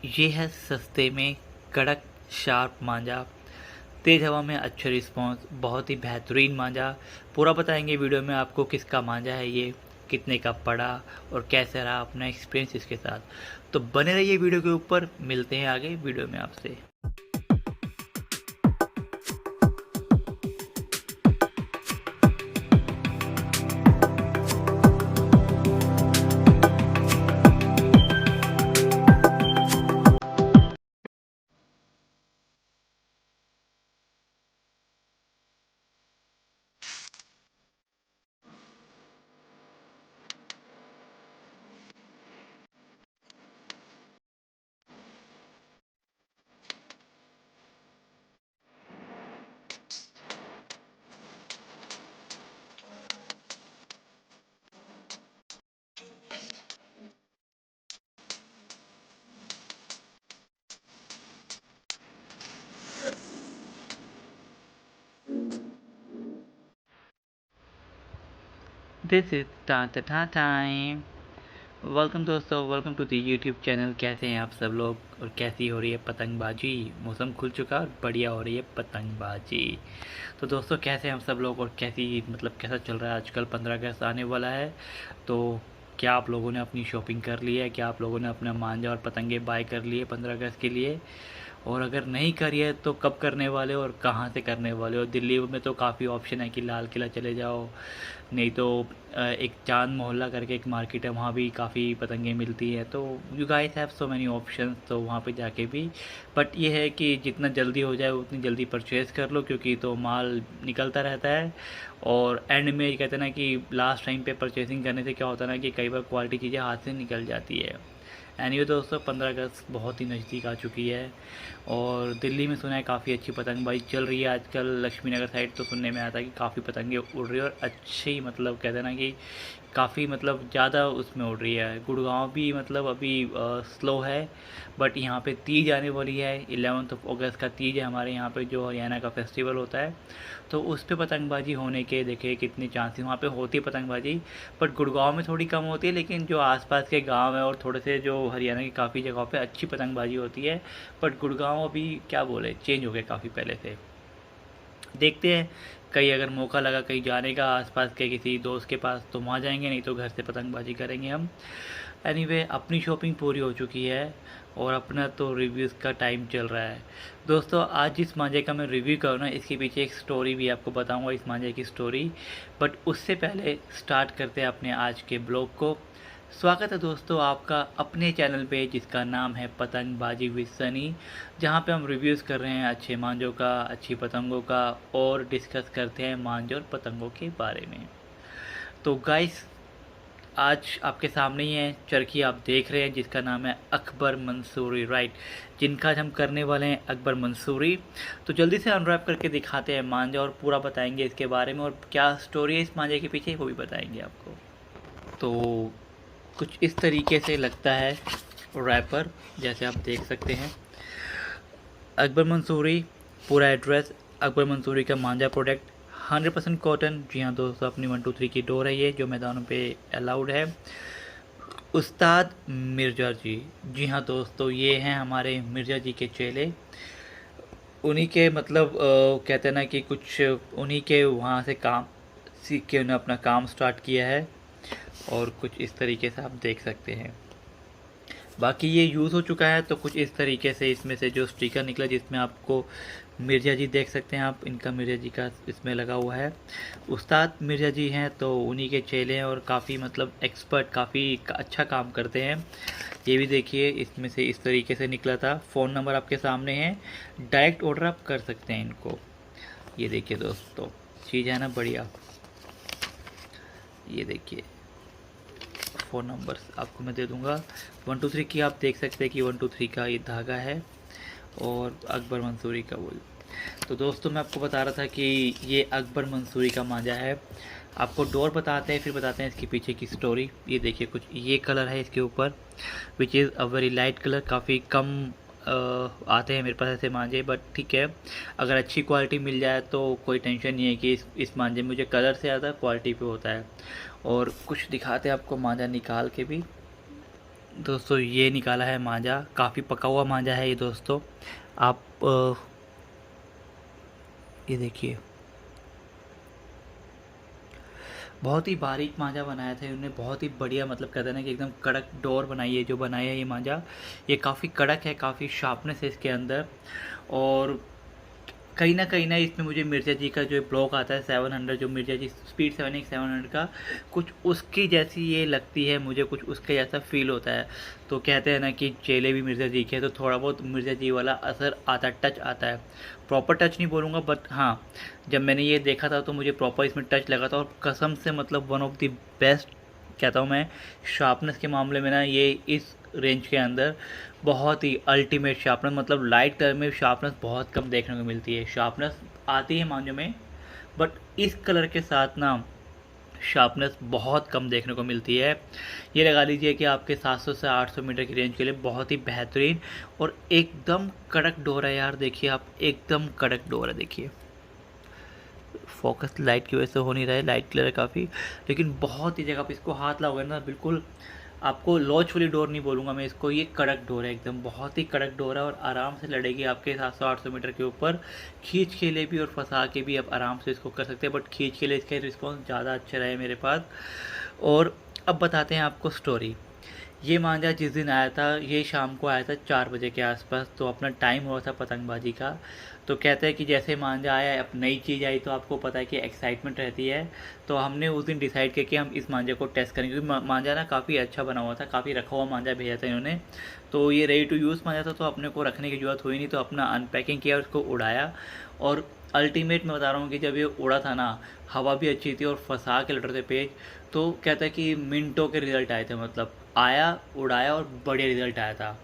ये है सस्ते में कड़क शार्प मांझा, तेज़ हवा में अच्छा रिस्पॉन्स, बहुत ही बेहतरीन मांझा। पूरा बताएंगे वीडियो में आपको किसका मांझा है ये, कितने का पड़ा और कैसा रहा अपना एक्सपीरियंस इसके साथ। तो बने रहिए वीडियो के ऊपर, मिलते हैं आगे वीडियो में आपसे। This is time. वेलकम दोस्तों, welcome to the YouTube channel. कैसे हैं आप सब लोग और कैसी हो रही है पतंगबाजी। मौसम खुल चुका और बढ़िया हो रही है पतंगबाजी। तो दोस्तों कैसे हैं हम सब लोग और कैसी कैसा चल रहा है आजकल। 15 अगस्त आने वाला है, तो क्या आप लोगों ने अपनी शॉपिंग कर ली है? क्या आप लोगों ने अपना मांझा और पतंगे बाय कर लिए 15 अगस्त के लिए? और अगर नहीं करी है तो कब करने वाले हो और कहाँ से करने वाले हो? दिल्ली में तो काफ़ी ऑप्शन है कि लाल किला चले जाओ, नहीं तो एक चांद मोहल्ला करके एक मार्केट है, वहाँ भी काफ़ी पतंगे मिलती है। तो you guys have so many options, तो वहाँ पे जाके भी। बट ये है कि जितना जल्दी हो जाए उतनी जल्दी परचेज़ कर लो, क्योंकि तो माल निकलता रहता है। और एंड में कहते हैं ना कि लास्ट टाइम पे परचेसिंग करने से क्या होता है ना कि कई बार क्वालिटी चीज़ें हाथ से निकल जाती है। एनीवे दोस्तों 15 अगस्त बहुत ही नज़दीक आ चुकी है और दिल्ली में सुना है काफ़ी अच्छी पतंगबाजी चल रही है आजकल। लक्ष्मी नगर साइड तो सुनने में आता है कि काफ़ी पतंगे उड़ रही है और अच्छी कहते हैं ना कि काफ़ी ज़्यादा उसमें उड़ रही है। गुड़गांव भी अभी स्लो है, बट यहाँ पे तीज आने वाली है। 11 अगस्त का तीज है हमारे यहाँ पे, जो हरियाणा का फेस्टिवल होता है। तो उस पे पतंगबाजी होने के देखिए कितने चांसेस वहाँ पे होती है पतंगबाजी। बट गुड़गांव में थोड़ी कम होती है, लेकिन जो आसपास के गांव है और थोड़े से जो हरियाणा की काफ़ी जगहों पे अच्छी पतंगबाजी होती है। बट गुड़गांव अभी क्या बोले, चेंज हो गया काफ़ी पहले से। देखते हैं, कहीं अगर मौका लगा कहीं जाने का आसपास के किसी दोस्त के पास तो वहाँ जाएंगे, नहीं तो घर से पतंगबाजी करेंगे हम। एनीवे अपनी शॉपिंग पूरी हो चुकी है और अपना तो रिव्यूज़ का टाइम चल रहा है। दोस्तों आज जिस मांझे का मैं रिव्यू करूँ ना, इसके पीछे एक स्टोरी भी आपको बताऊंगा, इस मांझे की स्टोरी। बट उससे पहले स्टार्ट करते हैं अपने आज के ब्लॉग को। स्वागत है दोस्तों आपका अपने चैनल पे, जिसका नाम है पतंगबाजी विद सनी, जहाँ पे हम रिव्यूज़ कर रहे हैं अच्छे मांझों का, अच्छी पतंगों का, और डिस्कस करते हैं मांझों और पतंगों के बारे में। तो गाइस आज आपके सामने ही है चरखी, आप देख रहे हैं, जिसका नाम है अकबर मंसूरी, राइट, जिनका आज हम करने वाले हैं अकबर मंसूरी। तो जल्दी से अनरैप करके दिखाते हैं मांझा और पूरा बताएंगे इसके बारे में, और क्या स्टोरी है इस मांझे के पीछे वो भी बताएंगे आपको। तो कुछ इस तरीके से लगता है रैपर, जैसे आप देख सकते हैं। अकबर मंसूरी पूरा एड्रेस, अकबर मंसूरी का मांझा प्रोडक्ट 100% कॉटन। जी हाँ दोस्तों, अपनी 123 की डोर है ये, जो मैदानों पे अलाउड है। उस्ताद मिर्ज़ा जी, जी हाँ दोस्तों, ये हैं हमारे मिर्ज़ा जी के चेले। उन्हीं के कहते हैं ना कि कुछ उन्हीं के वहाँ से काम सीख के उन्हें अपना काम स्टार्ट किया है। और कुछ इस तरीके से आप देख सकते हैं। बाकी ये यूज़ हो चुका है, तो कुछ इस तरीके से इसमें से जो स्टिकर निकला, जिसमें आपको मिर्ज़ा जी देख सकते हैं आप, इनका मिर्ज़ा जी का इसमें लगा हुआ है। उस्ताद मिर्ज़ा जी हैं तो उन्हीं के चेले हैं और काफ़ी एक्सपर्ट, काफ़ी अच्छा काम करते हैं। ये भी देखिए इसमें से इस तरीके से निकला था। फ़ोन नंबर आपके सामने है, डायरेक्ट ऑर्डर आप कर सकते हैं इनको। ये देखिए दोस्तों, चीज़ है ना बढ़िया। ये देखिए फ़ोन नंबर्स आपको मैं दे दूंगा। 123 की आप देख सकते हैं कि 123 का ये धागा है और अकबर मंसूरी का वही। तो दोस्तों मैं आपको बता रहा था कि ये अकबर मंसूरी का मांझा है। आपको डोर बताते हैं, फिर बताते हैं इसके पीछे की स्टोरी। ये देखिए कुछ ये कलर है इसके ऊपर, which is a very light colour. काफ़ी कम आते हैं मेरे पास ऐसे मांझे, बट ठीक है, अगर अच्छी क्वालिटी मिल जाए तो कोई टेंशन नहीं है कि इस मांझे में मुझे कलर से ज़्यादा क्वालिटी पे होता है। और कुछ दिखाते हैं आपको मांझा निकाल के भी। दोस्तों ये निकाला है मांझा, काफ़ी पका हुआ मांझा है ये दोस्तों। आप ये देखिए, बहुत ही बारीक मांझा बनाया था इन्होंने, बहुत ही बढ़िया, मतलब कहते हैं ना कि एकदम कड़क डोर बनाई है जो बनाया है ये मांझा। ये काफ़ी कड़क है, काफ़ी शार्पनेस है इसके अंदर। और कहीं ना इसमें मुझे मिर्जा जी का जो ब्लॉक आता है 700, जो मिर्जा जी स्पीड 700 का, कुछ उसकी जैसी ये लगती है मुझे, कुछ उसके जैसा फील होता है। तो कहते हैं ना कि चेले भी मिर्जा जी के हैं, तो थोड़ा बहुत मिर्जा जी वाला असर आता है, टच आता है। प्रॉपर टच नहीं बोलूँगा, बट हाँ, जब मैंने ये देखा था तो मुझे प्रॉपर इसमें टच लगा था। और कसम से मतलब वन ऑफ द बेस्ट कहता हूँ मैं, शार्पनेस के मामले में ना ये इस रेंज के अंदर बहुत ही अल्टीमेट शार्पनेस, मतलब लाइट कलर में शार्पनेस बहुत कम देखने को मिलती है। शार्पनेस आती है मांझों में, बट इस कलर के साथ ना शार्पनेस बहुत कम देखने को मिलती है। ये लगा लीजिए कि आपके 700 से 800 मीटर की रेंज के लिए बहुत ही बेहतरीन और एकदम कड़क डोर है यार। देखिए आप, एकदम कड़क डोर है। देखिए फोकस लाइट की वजह से हो नहीं रहा है, लाइट क्लियर है काफ़ी, लेकिन बहुत ही जगह आप इसको हाथ लगाओगे ना, बिल्कुल आपको लॉच वाली डोर नहीं बोलूँगा मैं इसको, ये कड़क डोर है एकदम, बहुत ही कड़क डोर है। और आराम से लड़ेगी आपके 700-800 मीटर के ऊपर। खींच के लिए भी और फंसा के भी आप आराम से इसको कर सकते हैं, बट खींच के लिए इसके रिस्पॉन्स ज़्यादा अच्छे रहे मेरे पास। और अब बताते हैं आपको स्टोरी। ये मांझा जिस दिन आया था, ये शाम को आया था 4 बजे के आसपास, तो अपना टाइम हुआ था पतंगबाजी का। तो कहते हैं कि जैसे मांझा आया, अब नई चीज़ आई तो आपको पता है कि एक्साइटमेंट रहती है। तो हमने उस दिन डिसाइड किया कि हम इस मांझे को टेस्ट करेंगे, क्योंकि मांझा ना काफ़ी अच्छा बना हुआ था, काफ़ी रखा हुआ मांझा भेजा था इन्होंने। तो ये रेडी टू यूज़ मांझा था, तो अपने को रखने की ज़रूरत हुई नहीं, तो अपना अनपैकिंग किया, उसको उड़ाया। और अल्टीमेट मैं बता रहा हूँ कि जब ये उड़ा था ना, हवा भी अच्छी थी और फंसा के लट रहे थे पेज। तो कहता है कि मिनटों के रिजल्ट आए थे, मतलब आया, उड़ाया और बढ़िया रिजल्ट आया था।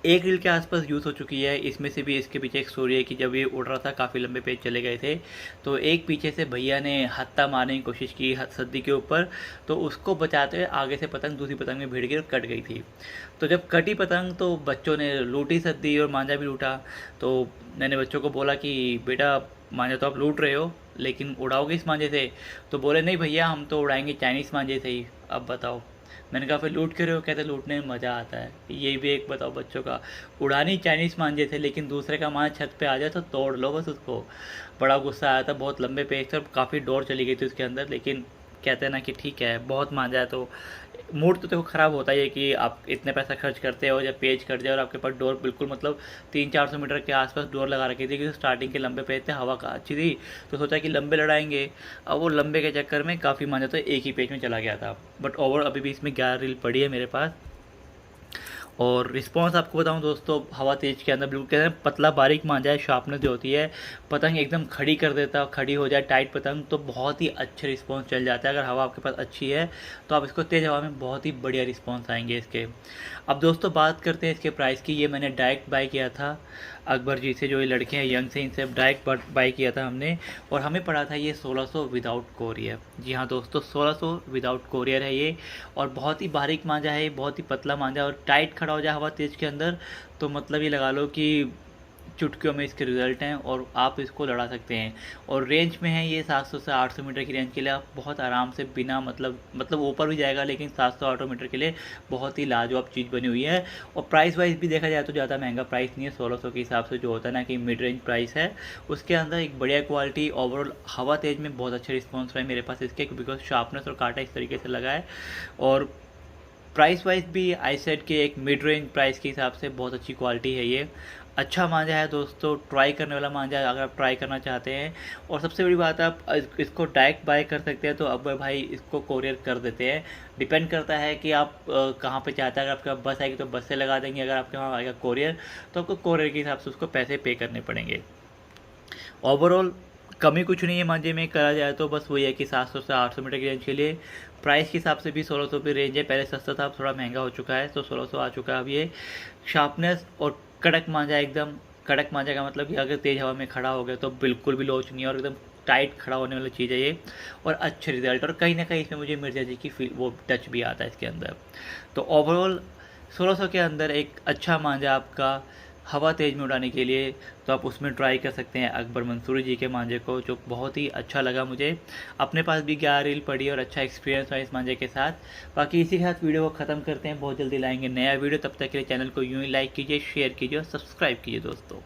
एक रील के आसपास यूज़ हो चुकी है इसमें से भी। इसके पीछे एक स्टोरी है कि जब ये उड़ रहा था, काफ़ी लंबे पेज चले गए थे, तो एक पीछे से भैया ने हत्ता मारने की कोशिश की सद्दी के ऊपर, तो उसको बचाते हुए आगे से पतंग दूसरी पतंग में भिड़ गई और कट गई थी। तो जब कटी पतंग तो बच्चों ने लूटी सद्दी और मांझा भी लूटा। तो मैंने बच्चों को बोला कि बेटा, मांझा तो आप लूट रहे हो, लेकिन उड़ाओगे इस मांझे से? तो बोले नहीं भैया, हम तो उड़ाएंगे चाइनीज़ मांझे से ही। अब बताओ। मैंने कहा फिर लूट के रहे हो? कहते लूटने में मज़ा आता है। ये भी एक बताओ बच्चों का, उड़ानी चाइनीज़ मांझे थे, लेकिन दूसरे का मांझ छत पे आ जाए तो तोड़ लो बस उसको। बड़ा गुस्सा आया था, बहुत लंबे पेज थे और काफ़ी डोर चली गई थी उसके अंदर। लेकिन कहते हैं ना कि ठीक है, बहुत मांझा है तो मूड तो देखो ख़राब होता ही है कि आप इतने पैसा खर्च करते हो, जब पेज कट जाए और आपके पास डोर बिल्कुल मतलब 300-400 मीटर के आसपास डोर लगा रखी थी, क्योंकि स्टार्टिंग के लंबे पेज थे, हवा का अच्छी थी, तो सोचा कि लंबे लड़ाएंगे। अब वो लंबे के चक्कर में काफ़ी मांझा तो एक ही पेज में चला गया था। बट ओवर अभी भी इसमें 11 रील पड़ी है मेरे पास। और रिस्पॉन्स आपको बताऊं दोस्तों, हवा तेज के अंदर बिल्कुल कहते हैं पतला बारीक मांझा है, शार्पनेस जो होती है, पतंग एकदम खड़ी कर देता है, खड़ी हो जाए टाइट पतंग तो बहुत ही अच्छे रिस्पॉन्स चल जाता है। अगर हवा आपके पास अच्छी है तो आप इसको तेज़ हवा में बहुत ही बढ़िया रिस्पॉन्स आएंगे इसके। अब दोस्तों बात करते हैं इसके प्राइस की। ये मैंने डायरेक्ट बाय किया था अकबर जी से, जो ये लड़के हैं यंग से, इनसे डायरेक्ट बाय किया था हमने। और हमें पड़ा था ये 1600 विदाउट कोरियर। जी हाँ दोस्तों, 1600 विदाउट कोरियर है ये। और बहुत ही बारीक मांझा है, बहुत ही पतला मांझा, और टाइट खड़ा हो जाए हवा तेज के अंदर तो मतलब ये लगा लो कि चुटकियों में इसके रिज़ल्ट हैं और आप इसको लड़ा सकते हैं। और रेंज में है ये 700 से 800 मीटर की रेंज के लिए आप बहुत आराम से बिना मतलब ऊपर भी जाएगा, लेकिन 700-800 मीटर के लिए बहुत ही लाजवाब चीज़ बनी हुई है। और प्राइस वाइज भी देखा जाए तो ज़्यादा महंगा प्राइस नहीं है। 1600 के हिसाब से जो होता है ना कि मिड रेंज प्राइस है, उसके अंदर एक बढ़िया क्वालिटी, ओवरऑल हवा तेज में बहुत अच्छे रिस्पॉन्स रहे मेरे पास इसके, बिकॉज शार्पनेस और कांटा इस तरीके से लगा है। और प्राइस वाइज भी आई सेड के एक मिड रेंज प्राइस के हिसाब से बहुत अच्छी क्वालिटी है ये। अच्छा मांझा है दोस्तों, ट्राई करने वाला मांझा है अगर आप ट्राई करना चाहते हैं। और सबसे बड़ी बात है, आप इसको डायरेक्ट बाय कर सकते हैं, तो अब भाई इसको कोरियर कर देते हैं। डिपेंड करता है कि आप कहाँ पे चाहते हैं। अगर आपके पास बस आएगी तो बस से लगा देंगे, अगर आपके वहाँ आएगा कोरियर तो आपको कोरियर के हिसाब से उसको पैसे पे करने पड़ेंगे। ओवरऑल कमी कुछ नहीं है मांझे में, करा जाए तो बस वही है कि 700 से 800 मीटर की रेंज के लिए प्राइस के हिसाब से भी 1600 की रेंज है। पहले सस्ता था, अब थोड़ा महंगा हो चुका है, तो 1600 आ चुका है अब ये। शार्पनेस और कड़क मांझा, एकदम कड़क मांझा का मतलब कि अगर तेज़ हवा में खड़ा हो गया तो बिल्कुल भी लोच नहीं है, और एकदम टाइट खड़ा होने वाली चीज़ है ये। और अच्छे रिजल्ट, और कहीं ना कहीं इसमें मुझे मिर्जा जी की फील, वो टच भी आता है इसके अंदर। तो ओवरऑल 1600 के अंदर एक अच्छा मांझा आपका हवा तेज़ में उड़ाने के लिए, तो आप उसमें ट्राई कर सकते हैं अकबर मंसूरी जी के मांझे को, जो बहुत ही अच्छा लगा मुझे। अपने पास भी 11 रील पड़ी और अच्छा एक्सपीरियंस हुआ इस मांझे के साथ। बाकी इसी के साथ वीडियो को ख़त्म करते हैं, बहुत जल्दी लाएंगे नया वीडियो। तब तक के लिए चैनल को यूँ ही लाइक कीजिए, शेयर कीजिए और सब्सक्राइब कीजिए दोस्तों।